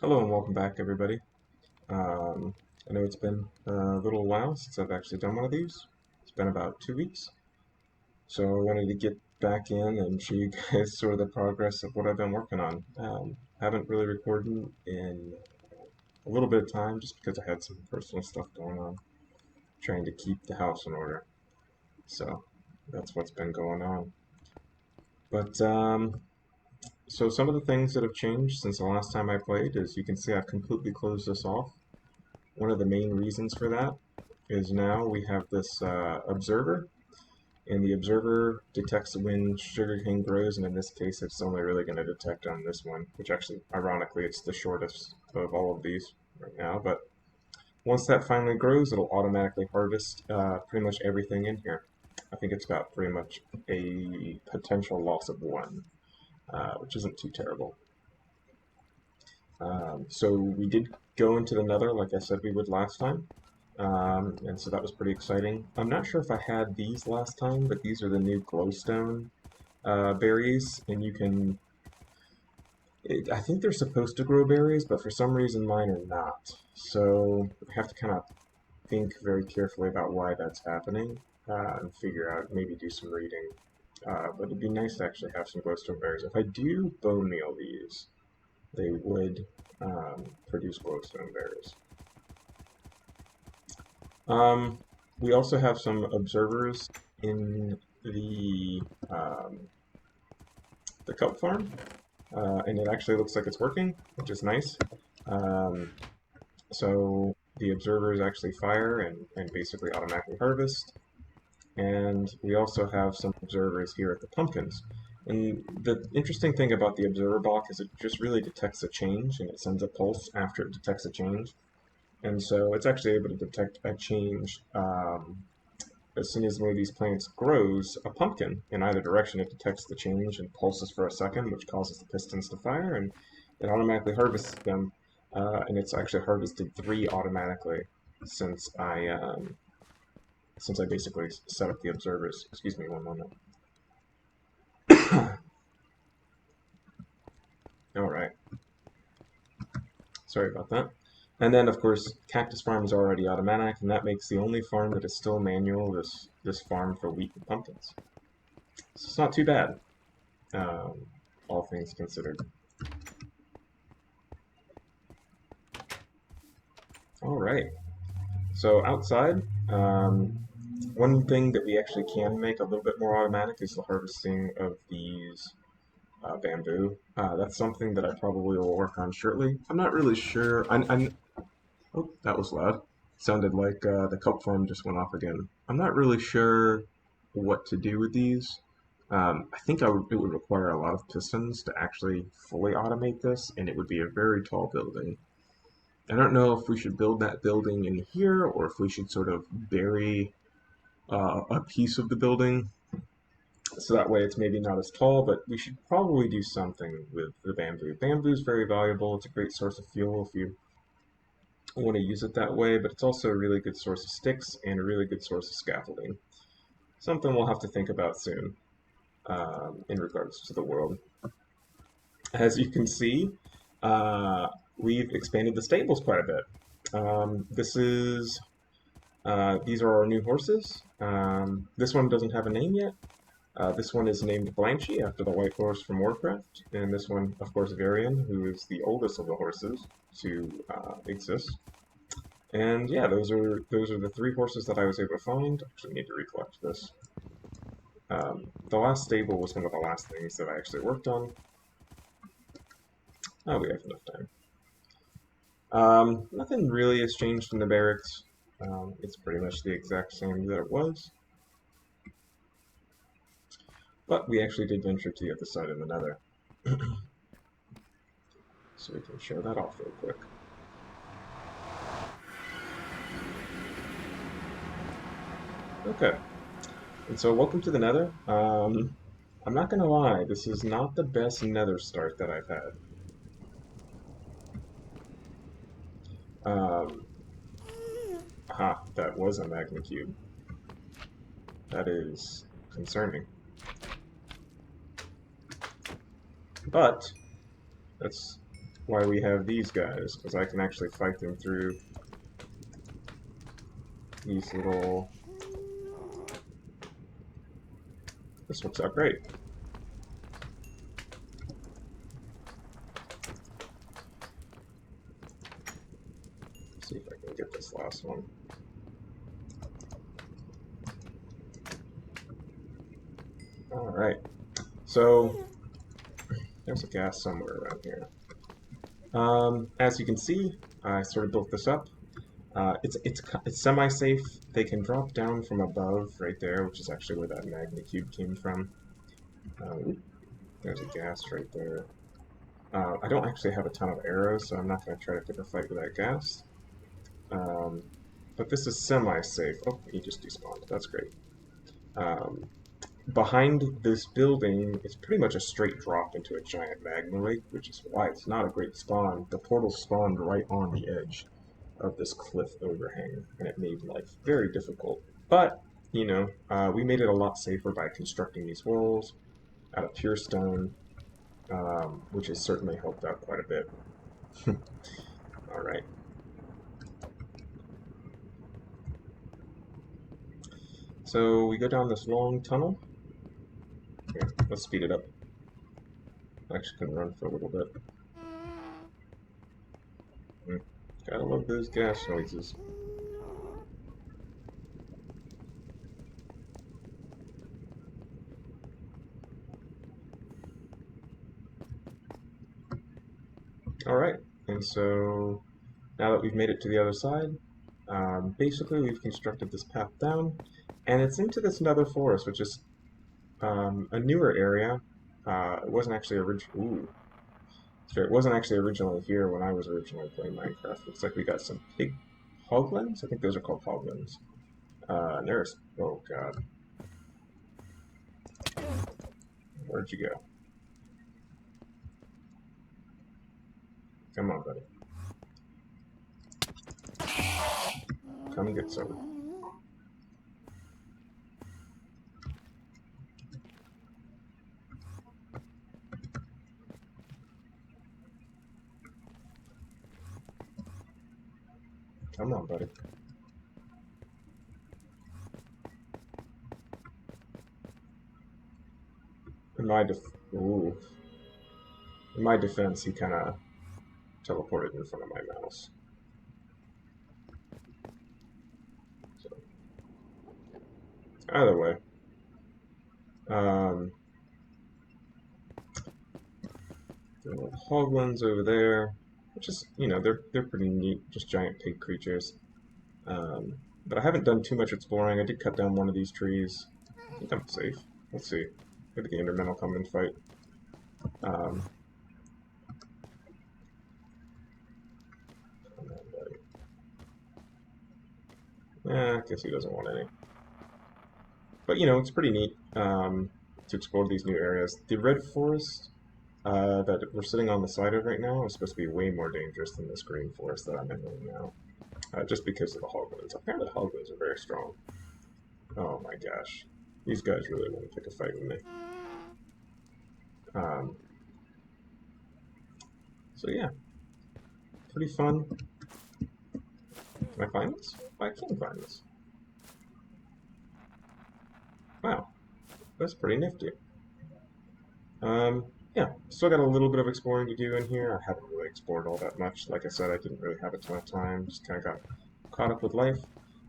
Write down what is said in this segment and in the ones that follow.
Hello and welcome back, everybody. I know it's been a little while since I've actually done one of these. It's been about 2 weeks, so I wanted to get back in and show you guys sort of the progress of what I've been working on. Haven't really recorded in a little bit of time just because I had some personal stuff going on, trying to keep the house in order. So that's what's been going on. But so some of the things that have changed since the last time I played is you can see I've completely closed this off. One of the main reasons for that is now we have this observer, and the observer detects when sugarcane grows, and in this case it's only really going to detect on this one, which actually, ironically, it's the shortest of all of these right now, but once that finally grows, it'll automatically harvest pretty much everything in here. I think it's got pretty much a potential loss of one, which isn't too terrible. So we did go into the Nether like I said we would last time. And so that was pretty exciting. I'm not sure if I had these last time, but these are the new glowstone berries, and you can. I think they're supposed to grow berries, but for some reason mine are not. So I have to kind of think very carefully about why that's happening and figure out, maybe do some reading. But it'd be nice to actually have some glowstone berries. If I do bone meal these, they would produce glowstone berries. Um, we also have some observers in um, the kelp farm, and it actually looks like it's working, which is nice. Um, so the observers actually fire and basically automatically harvest. And we also have some observers here at the pumpkins. And the interesting thing about the observer block is it just really detects a change and it sends a pulse after it detects a change. And so it's actually able to detect a change as soon as one of these plants grows a pumpkin in either direction. It detects the change and pulses for a second, which causes the pistons to fire, and it automatically harvests them. And it's actually harvested three automatically since I basically set up the observers. Excuse me one moment. All right, sorry about that. And then, of course, Cactus Farm is already automatic, and that makes the only farm that is still manual this farm for wheat and pumpkins. So it's not too bad, um, all things considered. All right. So outside, one thing that we actually can make a little bit more automatic is the harvesting of these bamboo. That's something that I probably will work on shortly. I'm not really sure. Oh, that was loud. Sounded like the kelp farm just went off again. I'm not really sure what to do with these. I think it would require a lot of pistons to actually fully automate this, and it would be a very tall building. I don't know if we should build that building in here or if we should sort of bury a piece of the building so that way it's maybe not as tall, but we should probably do something with the bamboo. Bamboo is very valuable. It's a great source of fuel if you want to use it that way, but it's also a really good source of sticks and a really good source of scaffolding. Something we'll have to think about soon in regards to the world. As you can see, uh, we've expanded the stables quite a bit. These are our new horses. This one doesn't have a name yet. This one is named Blanchy after the white horse from Warcraft, and this one, of course, Varian, who is the oldest of the horses to exist. And yeah, those are the three horses that I was able to find. Actually, need to recollect this. The last stable was one of the last things that I actually worked on. Oh, we have enough time. Nothing really has changed in the barracks. It's pretty much the exact same that it was. But we actually did venture to the other side of the Nether. So we can show that off real quick. Okay, and so welcome to the Nether. I'm not gonna lie, this is not the best Nether start that I've had. Um, that was a magma cube. That is concerning. But that's why we have these guys, because I can actually fight them through these little... This works out great. Let's see if I can get this last one. Alright, so there's a gas somewhere around here. As you can see, I sort of built this up. It's semi-safe. They can drop down from above right there, which is actually where that magma cube came from. There's a gas right there. I don't actually have a ton of arrows, so I'm not going to try to pick a fight with that gas. But this is semi-safe. Oh, he just despawned. That's great. Behind this building is pretty much a straight drop into a giant magma lake, which is why it's not a great spawn. The portal spawned right on the edge of this cliff overhang, and it made life very difficult. But, you know, we made it a lot safer by constructing these walls out of pure stone, which has certainly helped out quite a bit. Alright. So we go down this long tunnel. Here, let's speed it up. I actually can run for a little bit. Gotta love those gas noises. Alright, and so now that we've made it to the other side, basically we've constructed this path down, and it's into this nether forest, which is a newer area. It wasn't actually it wasn't actually originally here when I was originally playing Minecraft. Looks like we got some pig hoglins. I think those are called hoglins. And there's... Oh, God. Where'd you go? Come on, buddy. Come and get some. Come on, buddy. In my defense, he kind of teleported in front of my mouse. So, either way, the little hoglins over there, which is, you know, they're pretty neat, just giant pig creatures. But I haven't done too much exploring. I did cut down one of these trees. I think I'm safe. Let's see. Maybe the Enderman will come and fight. Come on, buddy. I guess he doesn't want any. But, you know, it's pretty neat to explore these new areas. The red forest that we're sitting on the side of right now is supposed to be way more dangerous than this green forest that I'm in right now. Just because of the hoglins. Apparently the hoglins are very strong. Oh my gosh. These guys really want to pick a fight with me. So yeah. Pretty fun. Can I find this? I can find this. Wow. That's pretty nifty. Yeah, still got a little bit of exploring to do in here. I haven't really explored all that much. Like I said, I didn't really have a ton of time. Just kind of got caught up with life.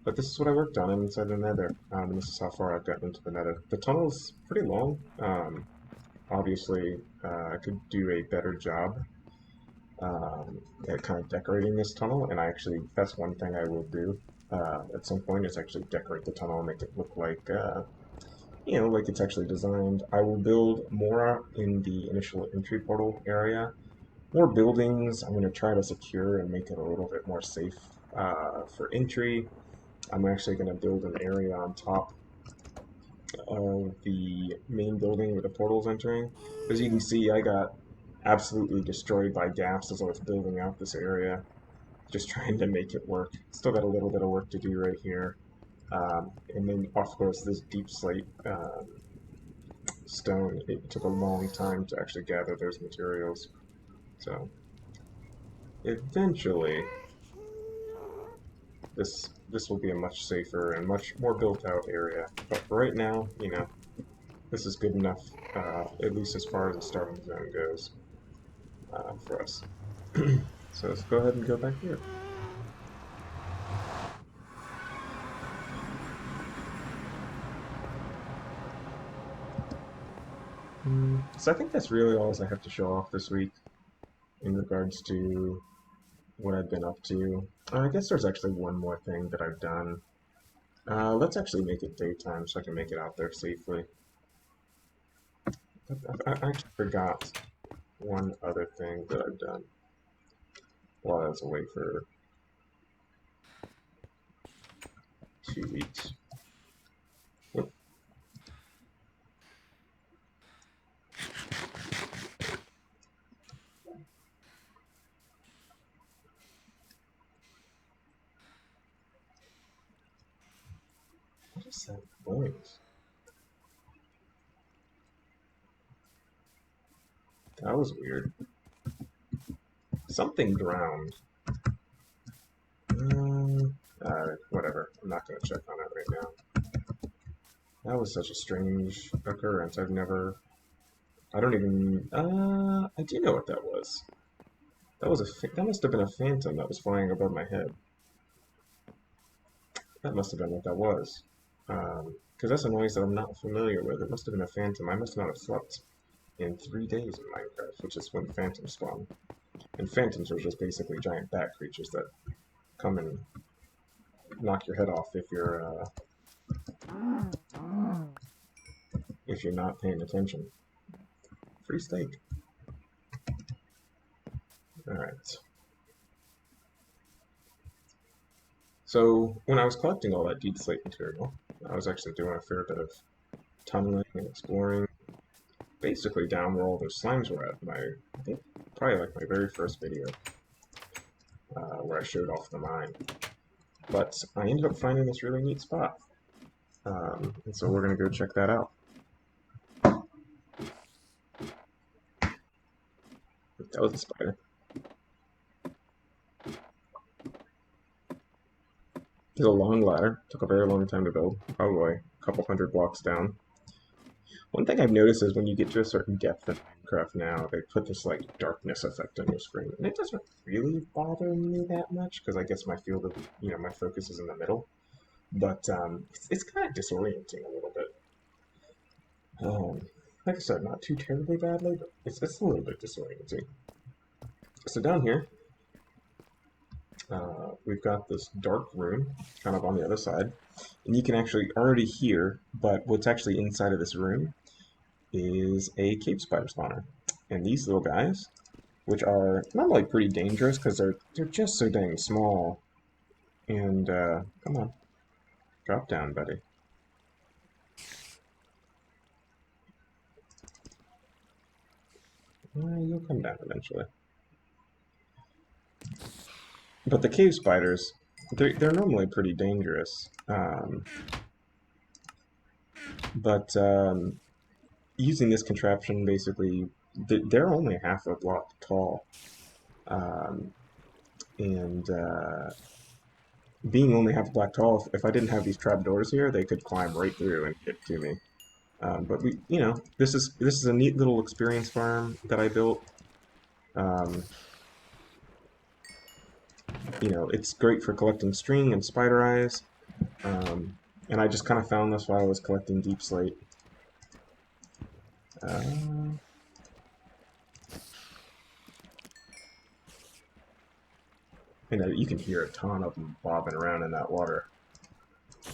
But this is what I worked on inside the Nether. And this is how far I've gotten into the Nether. The tunnel is pretty long. Obviously, I could do a better job at kind of decorating this tunnel. And that's one thing I will do at some point, is actually decorate the tunnel and make it look like... you know, like it's actually designed. I will build more in the initial entry portal area. More buildings. I'm going to try to secure and make it a little bit more safe for entry. I'm actually going to build an area on top of the main building where the portal's entering. As you can see, I got absolutely destroyed by gaps as I was building out this area. Just trying to make it work. Still got a little bit of work to do right here. And then, of course, this deep slate stone, it took a long time to actually gather those materials. So, eventually this will be a much safer and much more built out area. But for right now, you know, this is good enough, at least as far as the starting zone goes, for us. So let's go ahead and go back here. So I think that's really all I have to show off this week in regards to what I've been up to. I guess there's actually one more thing that I've done. Let's actually make it daytime so I can make it out there safely. I actually forgot one other thing that I've done while I was away for 2 weeks. What is that noise? That was weird. Something drowned. Whatever. I'm not going to check on it right now. That was such a strange occurrence. I don't even. I do know what that was. That must have been a phantom that was flying above my head. That must have been what that was. Because that's a noise that I'm not familiar with. It must have been a phantom. I must not have slept in 3 days in Minecraft, which is when phantoms spawn. And phantoms are just basically giant bat creatures that come and knock your head off if you're not paying attention. Free steak. All right. So when I was collecting all that deep slate material, I was actually doing a fair bit of tunneling and exploring, basically down where all those slimes were at. I think probably like my very first video, where I showed off the mine. But I ended up finding this really neat spot, and so we're gonna go check that out. That was a spider. It's a long ladder. Took a very long time to build, probably a couple hundred blocks down. One thing I've noticed is when you get to a certain depth in Minecraft now, they put this like darkness effect on your screen, and it doesn't really bother me that much because I guess my field of my focus is in the middle. But it's kind of disorienting a little bit. Like I said, not too terribly badly, but it's a little bit disorienting. So down here, we've got this dark room kind of on the other side, and you can actually already hear, but what's actually inside of this room is a cave spider spawner. And these little guys, which are normally pretty dangerous because they're just so dang small. And come on, drop down, buddy. You'll come down eventually. But the cave spiders, they're normally pretty dangerous. But using this contraption, basically, they're only half a block tall. And being only half a block tall, if I didn't have these trapdoors here, they could climb right through and get to me. But this is a neat little experience farm that I built. It's great for collecting string and spider eyes. And I just kind of found this while I was collecting deep slate. You can hear a ton of them bobbing around in that water.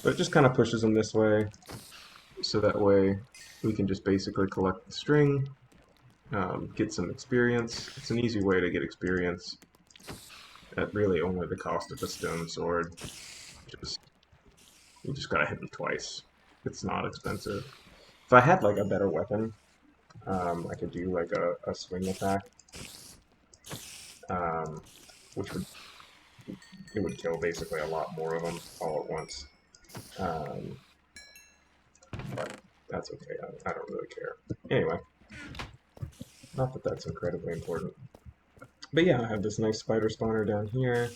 But it just kind of pushes them this way, so that way we can just basically collect the string, get some experience. It's an easy way to get experience at really only the cost of a stone sword. You just gotta hit them twice. It's not expensive. If I had like a better weapon, I could do like a swing attack, which would kill basically a lot more of them all at once. But that's okay. I don't really care. Anyway, not that that's incredibly important. But yeah, I have this nice spider spawner down here.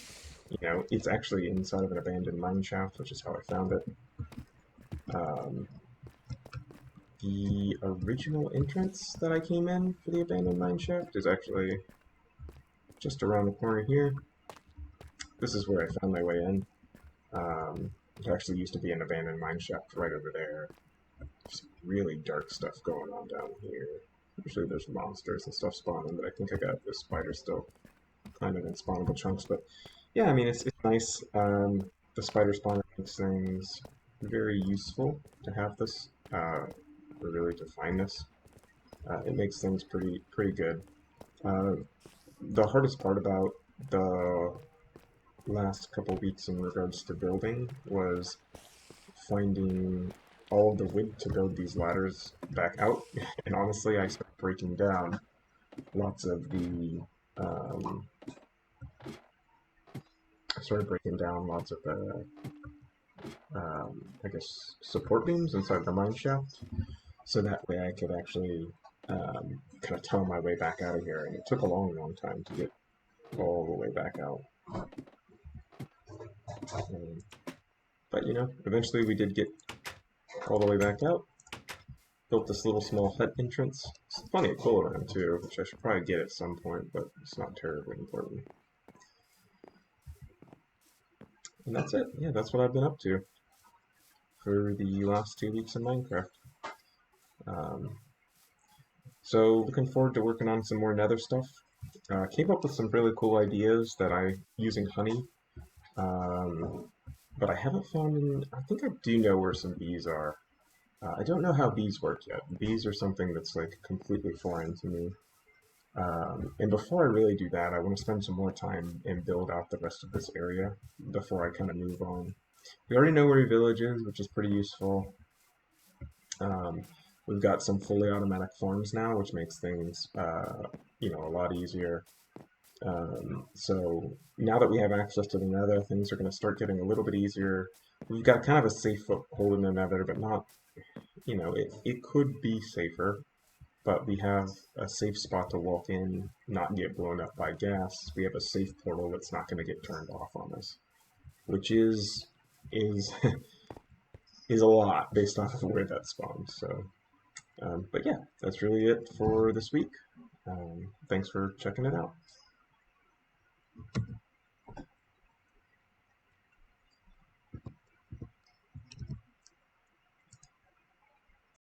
You know, it's actually inside of an abandoned mine shaft, which is how I found it. Um, the original entrance that I came in for the abandoned mine shaft is actually just around the corner here. This is where I found my way in. There actually used to be an abandoned mine shaft right over there. Some really dark stuff going on down here. Usually there's monsters and stuff spawning, but I think I got this spider still kind of in spawnable chunks. But yeah, I mean, it's nice. The spider spawner makes things very useful to have this, or really to find this. It makes things pretty good. Uh, the hardest part about the last couple weeks in regards to building was finding all of the wood to build these ladders back out. And honestly, um, I started breaking down lots of the, I guess, support beams inside the mine shaft, so that way I could actually kind of tunnel my way back out of here. And it took a long time to get all the way back out. Um, but you know, eventually we did get all the way back out. Built this little small hut entrance. It's plenty of coal around too, which I should probably get at some point, but it's not terribly important. And that's it. Yeah, that's what I've been up to for the last 2 weeks in Minecraft. Um, so looking forward to working on some more Nether stuff. Came up with some really cool ideas that I using honey, um, but I haven't found any. I think I do know where some bees are. I don't know how bees work yet. Bees are something that's like completely foreign to me. And before I really do that, I want to spend some more time and build out the rest of this area before I kind of move on. We already know where your village is, which is pretty useful. Um, we've got some fully automatic farms now, which makes things, a lot easier. So now that we have access to the Nether, things are going to start getting a little bit easier. We've got kind of a safe foothold in the Nether, but not, it could be safer, but we have a safe spot to walk in, not get blown up by gas. We have a safe portal that's not going to get turned off on us, which is is a lot based off of where that spawns. So, but yeah, that's really it for this week. Thanks for checking it out.